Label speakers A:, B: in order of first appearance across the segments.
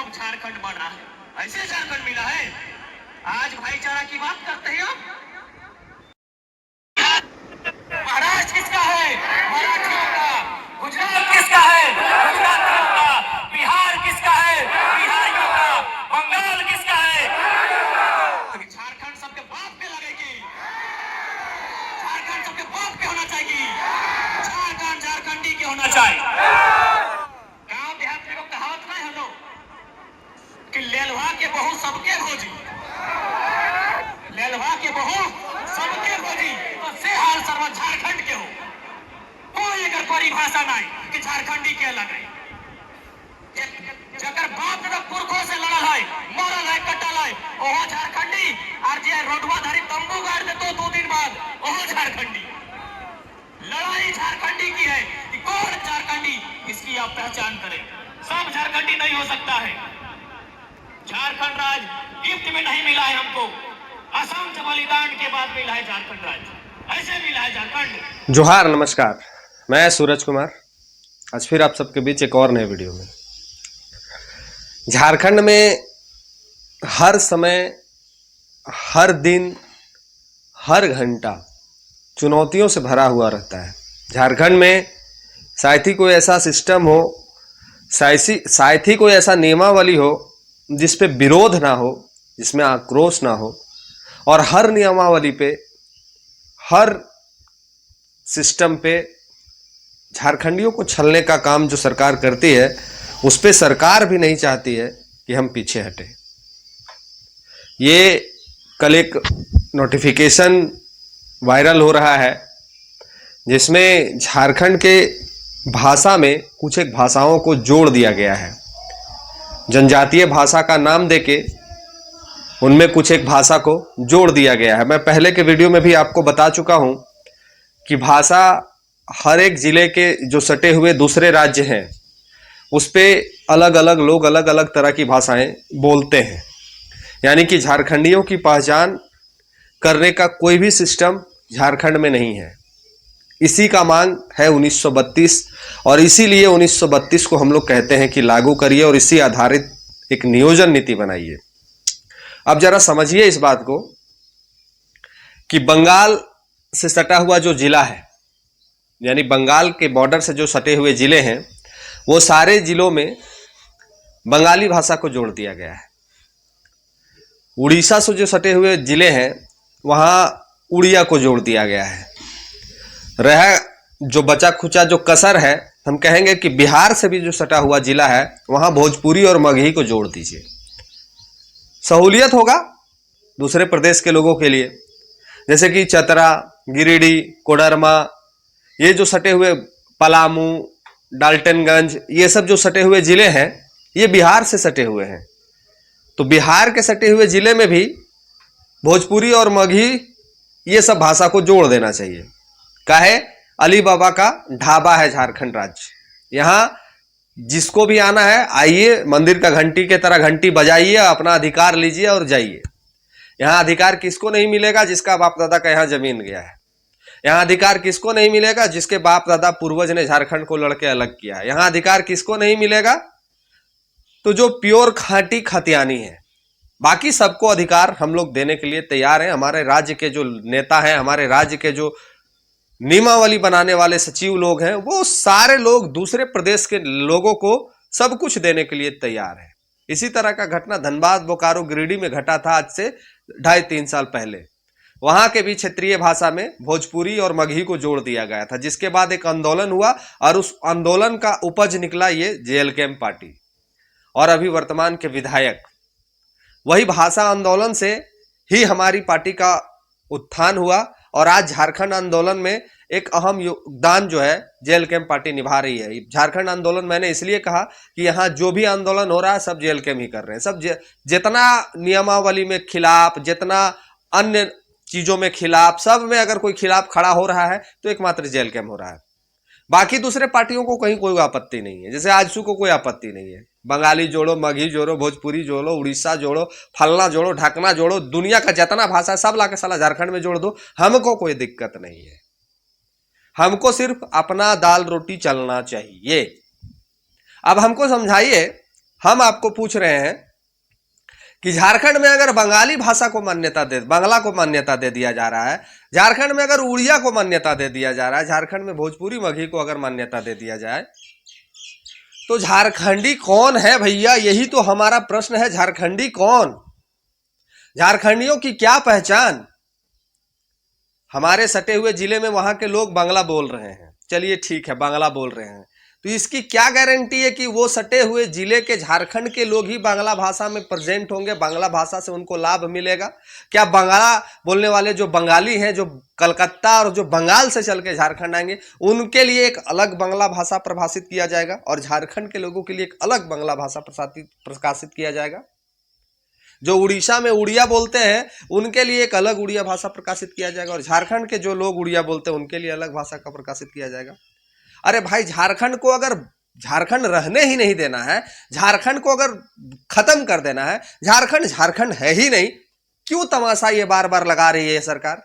A: अब झारखंड बना है, ऐसे झारखंड मिला है। आज भाईचारा की बात करते हैं हम। महाराष्ट्र किसका है? मराठियों का। गुजरात किसका है? गुजरातियों का। बिहार किसका है? बिहारियों का। बंगाल किसका है? झारखंड सबके बाप पे लगेगी। झारखंड सबके बाप पे होना चाहिए। झारखंड झारखंडी के होना चाहिए। गांव देहात में कहावत नहीं है लोग कि लेलवा के बहू सबके भोजी, लेलवा के बहू सबके भोजी। तो से हाल सर्व झारखंड के हो, कोई अगर परिभाषा नहीं कि झारखंडी के अलग है। जकर बाप दादा पुरखों से लड़ल है, मरल है, कटल है, ओहो झारखंडी। और जे रोडवा धरी तंबू गाड़ दे तो 2 दिन बाद ओहो झारखंडी। लड़ाई झारखंडी की है कि कौन झारखंडी, इसकी आप पहचान करें। सब झारखंडी नहीं हो सकता है। झारखंड राज गिफ्ट में नहीं मिला है हमको, असम के बलिदान के बाद मिला है झारखंड राज, ऐसे मिला है झारखंड।
B: जोहार, नमस्कार। मैं सूरज कुमार आज फिर आप सबके बीच एक और नए वीडियो में। झारखंड में हर समय, हर दिन, हर घंटा चुनौतियों से भरा हुआ रहता है। झारखंड में शायद ही कोई ऐसा सिस्टम हो, शायद ही कोई ऐसा नियमावली हो जिस पे विरोध ना हो, जिसमें आक्रोश ना हो। और हर नियमावली पे, हर सिस्टम पे झारखंडियों को छलने का काम जो सरकार करती है, उस पे सरकार भी नहीं चाहती है कि हम पीछे हटें। ये कल एक नोटिफिकेशन वायरल हो रहा है जिसमें झारखंड के भाषा में कुछ एक भाषाओं को जोड़ दिया गया है। जनजातीय भाषा का नाम देके उनमें कुछ एक भाषा को जोड़ दिया गया है। मैं पहले के वीडियो में भी आपको बता चुका हूं कि भाषा हर एक जिले के जो सटे हुए दूसरे राज्य हैं उस पे अलग अलग लोग अलग अलग तरह की भाषाएं बोलते हैं। यानी कि झारखंडियों की पहचान करने का कोई भी सिस्टम झारखंड में नहीं है। इसी का मांग है 1932 और इसीलिए 1932 को हम लोग कहते हैं कि लागू करिए और इसी आधारित एक नियोजन नीति बनाइए। अब जरा समझिए इस बात को कि बंगाल से सटा हुआ जो जिला है, यानी बंगाल के बॉर्डर से जो सटे हुए जिले हैं, वो सारे जिलों में बंगाली भाषा को जोड़ दिया गया है। उड़ीसा से जो सटे हुए जिले हैं वहां उड़िया को जोड़ दिया गया है। रह जो बचा खुचा जो कसर है, हम कहेंगे कि बिहार से भी जो सटा हुआ जिला है वहां भोजपुरी और मगही को जोड़ दीजिए। सहूलियत होगा दूसरे प्रदेश के लोगों के लिए, जैसे कि चतरा, गिरिडीह, कोडरमा, ये जो सटे हुए पलामू, डाल्टनगंज, ये सब जो सटे हुए जिले हैं ये बिहार से सटे हुए हैं। तो बिहार के सटे हुए जिले में भी भोजपुरी और मगही ये सब भाषा को जोड़ देना चाहिए। काहे? अली बाबा का ढाबा है झारखंड राज्य। यहाँ जिसको भी आना है आइए, मंदिर का घंटी के तरह घंटी बजाइए, अपना अधिकार लीजिए और जाइए। यहाँ अधिकार किसको नहीं मिलेगा? जिसका बाप दादा का यहाँ जमीन गया है। यहाँ अधिकार किसको नहीं मिलेगा? जिसके बाप दादा पूर्वज ने झारखंड को लड़के अलग किया है। यहाँ अधिकार किसको नहीं मिलेगा? तो जो प्योर खाटी खतियानी है। बाकी सबको अधिकार हम लोग देने के लिए तैयार हैं। हमारे राज्य के जो नेता हैं, हमारे राज्य के जो नियमावली बनाने वाले सचिव लोग हैं, वो सारे लोग दूसरे प्रदेश के लोगों को सब कुछ देने के लिए तैयार है। इसी तरह का घटना धनबाद, बोकारो, गिरिडीह में घटा था आज से 2.5-3 साल पहले। वहां के भी क्षेत्रीय भाषा में भोजपुरी और मगही को जोड़ दिया गया था, जिसके बाद एक आंदोलन हुआ और उस आंदोलन का उपज निकला ये जेएलकेएम पार्टी और अभी वर्तमान के विधायक। वही भाषा आंदोलन से ही हमारी पार्टी का उत्थान हुआ और आज झारखंड आंदोलन में एक अहम योगदान जो है जेएलकेएम पार्टी निभा रही है। झारखंड आंदोलन मैंने इसलिए कहा कि यहाँ जो भी आंदोलन हो रहा है सब जेएलकेएम ही कर रहे हैं। सब जितना नियमावली में खिलाफ, जितना अन्य चीजों में खिलाफ, सब में अगर कोई खिलाफ खड़ा हो रहा है तो एकमात्र जेएलकेएम हो रहा है। बाकी दूसरे पार्टियों को कहीं कोई आपत्ति नहीं है। जैसे आजसू को कोई आपत्ति नहीं है, बंगाली जोड़ो, मगही जोड़ो, भोजपुरी जोड़ो, उड़ीसा जोड़ो, फलना जोड़ो, ढकना जोड़ो, दुनिया का जितना भाषा है सब लाके साला झारखंड में जोड़ दो, हमको कोई दिक्कत नहीं है। हमको सिर्फ अपना दाल रोटी चलना चाहिए। अब हमको समझाइए हम आपको पूछ रहे हैं कि झारखंड में अगर बंगाली भाषा को मान्यता बांग्ला को मान्यता दे दिया जा रहा है, झारखंड में अगर उड़िया को मान्यता दे दिया जा रहा है, झारखंड में भोजपुरी मगही को अगर मान्यता दे दिया जाए, तो झारखंडी कौन है भैया? यही तो हमारा प्रश्न है। झारखंडी कौन? झारखंडियों की क्या पहचान? हमारे सटे हुए जिले में वहां के लोग बांग्ला बोल रहे हैं, चलिए ठीक है, बांग्ला बोल रहे हैं, तो इसकी क्या गारंटी है कि वो सटे हुए जिले के झारखंड के लोग ही बांग्ला भाषा में प्रेजेंट होंगे, बांग्ला भाषा से उनको लाभ मिलेगा? क्या बांग्ला बोलने वाले जो बंगाली हैं, जो कलकत्ता और जो बंगाल से चल के झारखंड आएंगे, उनके लिए एक अलग बांग्ला भाषा प्रभाषित किया जाएगा और झारखंड के लोगों के लिए एक अलग बांग्ला भाषा प्रकाशित किया जाएगा? जो उड़ीसा में उड़िया बोलते हैं उनके लिए एक अलग उड़िया भाषा प्रकाशित किया जाएगा और झारखंड के जो लोग उड़िया बोलते हैं उनके लिए अलग भाषा का प्रकाशित किया जाएगा? अरे भाई, झारखंड को अगर झारखंड रहने ही नहीं देना है, झारखंड को अगर खत्म कर देना है, झारखंड झारखंड है ही नहीं, क्यों तमाशा ये बार बार लगा रही है सरकार?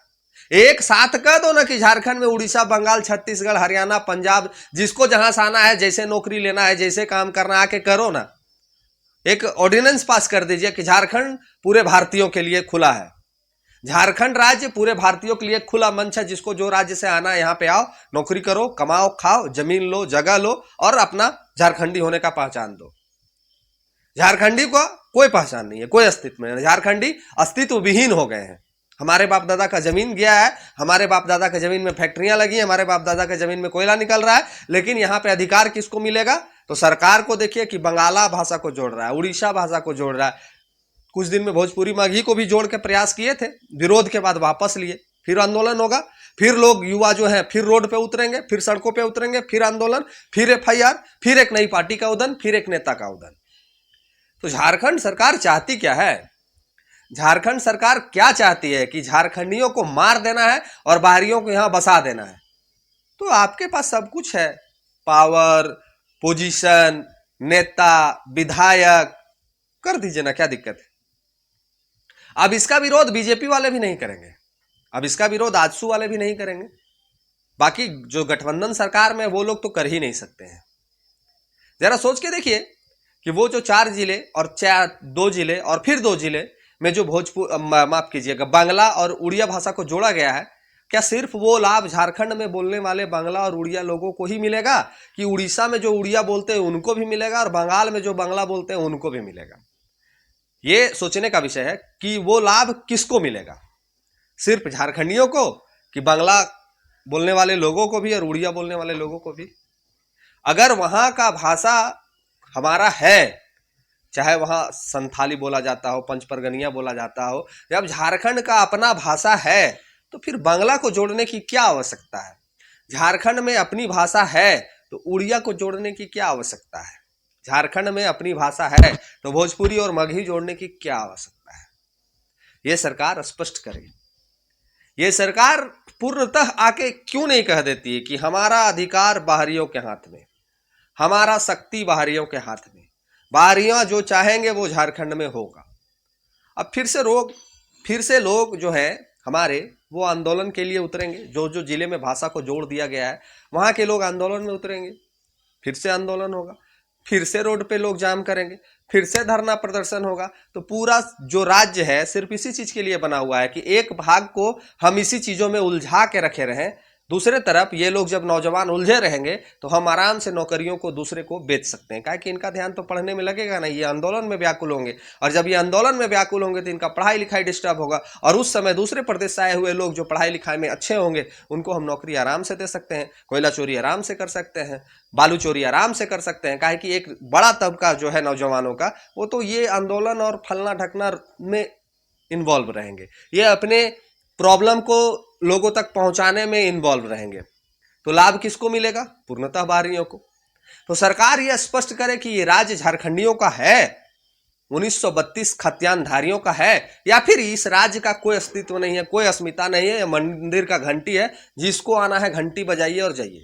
B: एक साथ कह दो ना कि झारखंड में उड़ीसा, बंगाल, छत्तीसगढ़, हरियाणा, पंजाब, जिसको जहां से आना है, जैसे नौकरी लेना है, जैसे काम करना, आके करो ना। एक ऑर्डिनेंस पास कर दीजिए कि झारखंड पूरे भारतीयों के लिए खुला है, झारखंड राज्य पूरे भारतीयों के लिए खुला मंच है, जिसको जो राज्य से आना है यहाँ पे आओ, नौकरी करो, कमाओ, खाओ, जमीन लो, जगह लो और अपना झारखंडी होने का पहचान दो। झारखंडी को कोई पहचान नहीं है, कोई अस्तित्व नहीं है, झारखंडी अस्तित्व विहीन हो गए हैं। हमारे बाप दादा का जमीन गया है, हमारे बाप दादा के जमीन में फैक्ट्रियां लगी, हमारे बाप दादा के जमीन में कोयला निकल रहा है, लेकिन यहाँ पे अधिकार किसको मिलेगा? तो सरकार को देखिए कि बंगाला भाषा को जोड़ रहा है, उड़ीसा भाषा को जोड़ रहा है, कुछ दिन में भोजपुरी मगही को भी जोड़ के प्रयास किए थे, विरोध के बाद वापस लिए, फिर आंदोलन होगा, फिर लोग युवा जो हैं फिर रोड पे उतरेंगे, फिर सड़कों पे उतरेंगे, फिर आंदोलन, फिर FIR, फिर एक नई पार्टी का उदन, फिर एक नेता का उदन। तो झारखंड सरकार चाहती क्या है? झारखंड सरकार क्या चाहती है कि झारखंडियों को मार देना है और बाहरियों को यहां बसा देना है। तो आपके पास सब कुछ है, पावर, पोजीशन, नेता, विधायक, कर दीजिए ना, क्या दिक्कत है? अब इसका विरोध बीजेपी वाले भी नहीं करेंगे, अब इसका विरोध आजसू वाले भी नहीं करेंगे, बाकी जो गठबंधन सरकार में वो लोग तो कर ही नहीं सकते हैं। जरा सोच के देखिए कि वो जो 4 जिले और 2 जिले और फिर 2 जिले में जो माफ कीजिएगा, बांग्ला और उड़िया भाषा को जोड़ा गया है, क्या सिर्फ वो लाभ झारखंड में बोलने वाले बांग्ला और उड़िया लोगों को ही मिलेगा कि उड़ीसा में जो उड़िया बोलते हैं उनको भी मिलेगा और बंगाल में जो बांग्ला बोलते हैं उनको भी मिलेगा? ये सोचने का विषय है कि वो लाभ किसको मिलेगा, सिर्फ झारखंडियों को कि बांग्ला बोलने वाले लोगों को भी और उड़िया बोलने वाले लोगों को भी? अगर वहां का भाषा हमारा है, चाहे वहां संथाली बोला जाता हो, पंचपरगनिया बोला जाता हो, जब झारखंड का अपना भाषा है तो फिर बांग्ला को जोड़ने की क्या आवश्यकता है? झारखंड में अपनी भाषा है तो उड़िया को जोड़ने की क्या आवश्यकता है? झारखंड में अपनी भाषा है तो भोजपुरी और मगही जोड़ने की क्या आवश्यकता है? यह सरकार स्पष्ट करे। यह सरकार पूर्णतः आके क्यों नहीं कह देती है कि हमारा अधिकार बाहरियों के हाथ में, हमारा शक्ति बाहरियों के हाथ में, बाहरियां जो चाहेंगे वो झारखंड में होगा। अब फिर से लोग जो है हमारे वो आंदोलन के लिए उतरेंगे, जो जो जिले में भाषा को जोड़ दिया गया है वहां के लोग आंदोलन में उतरेंगे, फिर से आंदोलन होगा, फिर से रोड पे लोग जाम करेंगे, फिर से धरना प्रदर्शन होगा। तो पूरा जो राज्य है सिर्फ इसी चीज के लिए बना हुआ है कि एक भाग को हम इसी चीजों में उलझा के रखे रहें, दूसरे तरफ ये लोग जब नौजवान उलझे रहेंगे तो हम आराम से नौकरियों को दूसरे को बेच सकते हैं, कि इनका ध्यान तो पढ़ने में लगेगा ना, ये आंदोलन में व्याकुल होंगे, और जब ये आंदोलन में व्याकुल होंगे तो इनका पढ़ाई लिखाई डिस्टर्ब होगा, और उस समय दूसरे प्रदेश से आए हुए लोग जो पढ़ाई लिखाई में अच्छे होंगे उनको हम नौकरी आराम से दे सकते हैं, कोयला चोरी आराम से कर सकते हैं, बालू चोरी आराम से कर सकते हैं। काहे कि एक बड़ा तबका जो है नौजवानों का वो तो ये आंदोलन और फलना ढकना में इन्वॉल्व रहेंगे, ये अपने प्रॉब्लम को लोगों तक पहुंचाने में इन्वॉल्व रहेंगे। तो लाभ किसको मिलेगा? पूर्णतः बाहरियों को। तो सरकार यह स्पष्ट करे कि ये राज्य झारखंडियों का है, 1932 खतियानधारियों का है, या फिर इस राज्य का कोई अस्तित्व नहीं है, कोई अस्मिता नहीं है, यह मंदिर का घंटी है, जिसको आना है घंटी बजाइए और जाइए।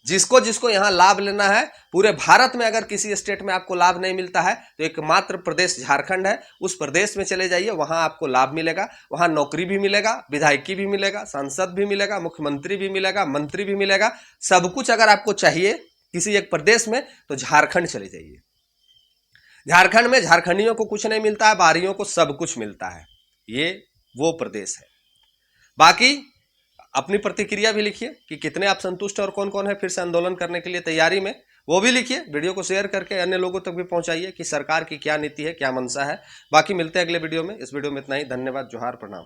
B: जिसको जिसको यहाँ लाभ लेना है, पूरे भारत में अगर किसी स्टेट में आपको लाभ नहीं मिलता है तो एकमात्र प्रदेश झारखंड है, उस प्रदेश में चले जाइए, वहां आपको लाभ मिलेगा, वहां नौकरी भी मिलेगा, विधायकी भी मिलेगा, सांसद भी मिलेगा, मुख्यमंत्री भी मिलेगा, मंत्री भी मिलेगा, सब कुछ अगर आपको चाहिए किसी एक प्रदेश में तो झारखंड चले जाइए। झारखंड में झारखंडियों को कुछ नहीं मिलता है, बाहरियों को सब कुछ मिलता है। ये वो प्रदेश है। बाकी अपनी प्रतिक्रिया भी लिखिए कि कितने आप संतुष्ट और कौन कौन है फिर से आंदोलन करने के लिए तैयारी में, वो भी लिखिए। वीडियो को शेयर करके अन्य लोगों तक भी पहुंचाइए कि सरकार की क्या नीति है, क्या मंशा है। बाकी मिलते हैं अगले वीडियो में। इस वीडियो में इतना ही। धन्यवाद, जोहार, प्रणाम।